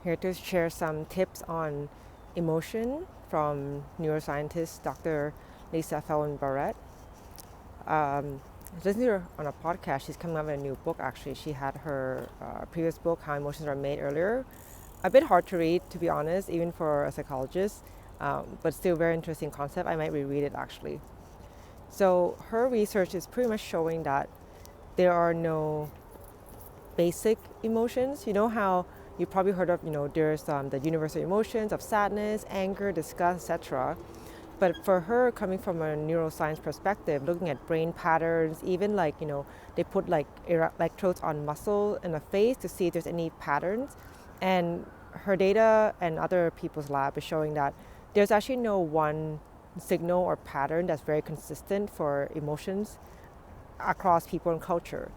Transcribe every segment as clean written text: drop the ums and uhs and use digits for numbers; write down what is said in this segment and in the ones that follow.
Here to share some tips on emotion from neuroscientist Dr. Lisa Feldman-Barrett. Listening to her on a podcast, she's coming out with a new book actually. She had her previous book, How Emotions Are Made, earlier. A bit hard to read, to be honest, even for a psychologist, but still very interesting concept. I might reread it actually. So her research is pretty much showing that there are no basic emotions. You know how you probably heard of, there's the universal emotions of sadness, anger, disgust, etc. But for her, coming from a neuroscience perspective, looking at brain patterns, even they put electrodes on muscle in the face to see if there's any patterns. And her data and other people's lab is showing that there's actually no one signal or pattern that's very consistent for emotions across people and culture.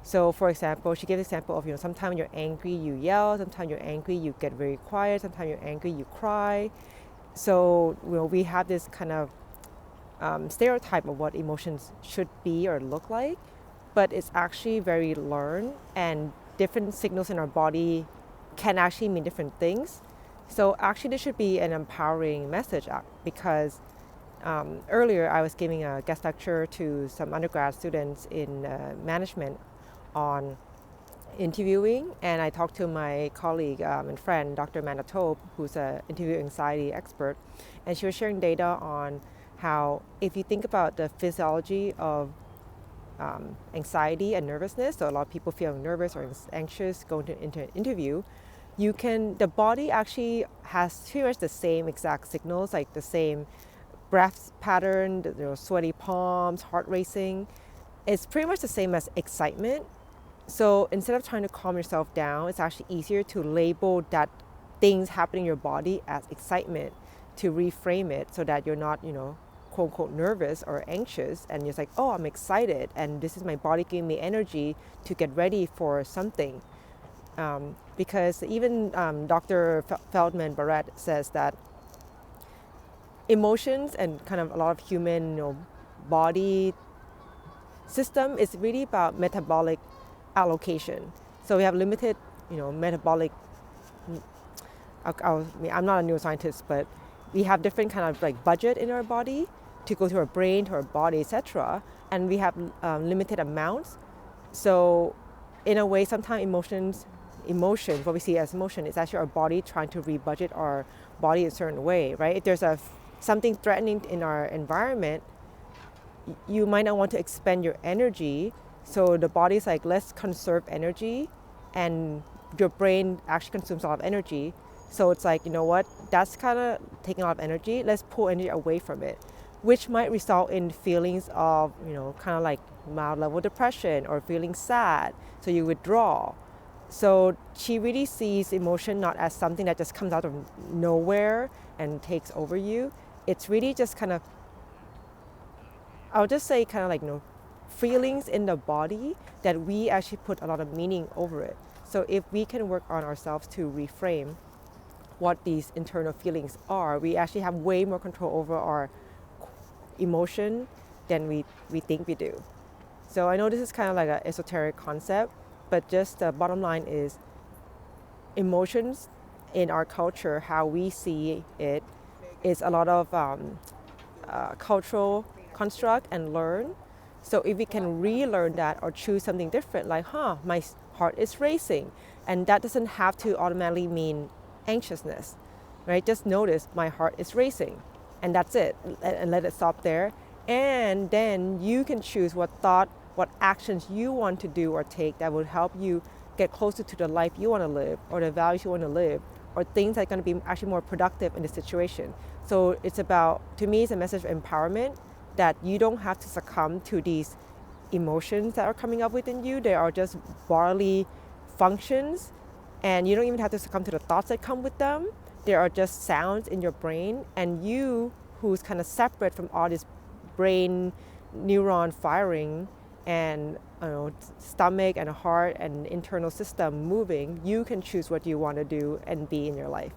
So, for example, she gave the example of, sometimes when you're angry, you yell, sometimes you're angry, you get very quiet, sometimes you're angry, you cry. So, we have this kind of stereotype of what emotions should be or look like, but it's actually very learned, and different signals in our body can actually mean different things. So, actually, this should be an empowering message because earlier I was giving a guest lecture to some undergrad students in management on interviewing, and I talked to my colleague and friend, Dr. Amanda Tobe, who's an interview anxiety expert, and she was sharing data on how if you think about the physiology of anxiety and nervousness, so a lot of people feel nervous or anxious going into an interview, the body actually has pretty much the same exact signals, like the same breath pattern, sweaty palms, heart racing. It's pretty much the same as excitement. So instead of trying to calm yourself down, it's actually easier to label that things happening in your body as excitement, to reframe it so that you're not, quote unquote nervous or anxious, and you're like, oh, I'm excited and this is my body giving me energy to get ready for something. Because even Dr. Feldman-Barrett says that emotions and kind of a lot of human body system is really about metabolic allocation. So we have limited, metabolic. I'm not a neuroscientist, but we have different kind of budget in our body to go to our brain, to our body, etc. And we have limited amounts. So, in a way, sometimes emotions, what we see as emotion, is actually our body trying to rebudget our body a certain way, right? If there's something threatening in our environment, you might not want to expend your energy. So the body's like, let's conserve energy, and your brain actually consumes a lot of energy. So it's like, you know what, that's kind of taking a lot of energy. Let's pull energy away from it, which might result in feelings of, kind of like mild level depression or feeling sad. So you withdraw. So she really sees emotion not as something that just comes out of nowhere and takes over you. It's really just kind of, I would just say kind of like, feelings in the body that we actually put a lot of meaning over it. So if we can work on ourselves to reframe what these internal feelings are, we actually have way more control over our emotion than we think we do. So I know this is kind of like an esoteric concept, but just the bottom line is emotions in our culture, how we see it, is a lot of cultural construct and learn. So if we can relearn that or choose something different, like, my heart is racing, and that doesn't have to automatically mean anxiousness, right? Just notice my heart is racing, and that's it, and let it stop there. And then you can choose what actions you want to do or take that will help you get closer to the life you want to live, or the values you want to live, or things that are going to be actually more productive in the situation. So it's about, to me, it's a message of empowerment, that you don't have to succumb to these emotions that are coming up within you. They are just bodily functions, and you don't even have to succumb to the thoughts that come with them. There are just sounds in your brain, and you, who's kind of separate from all this brain neuron firing and stomach and heart and internal system moving, you can choose what you want to do and be in your life.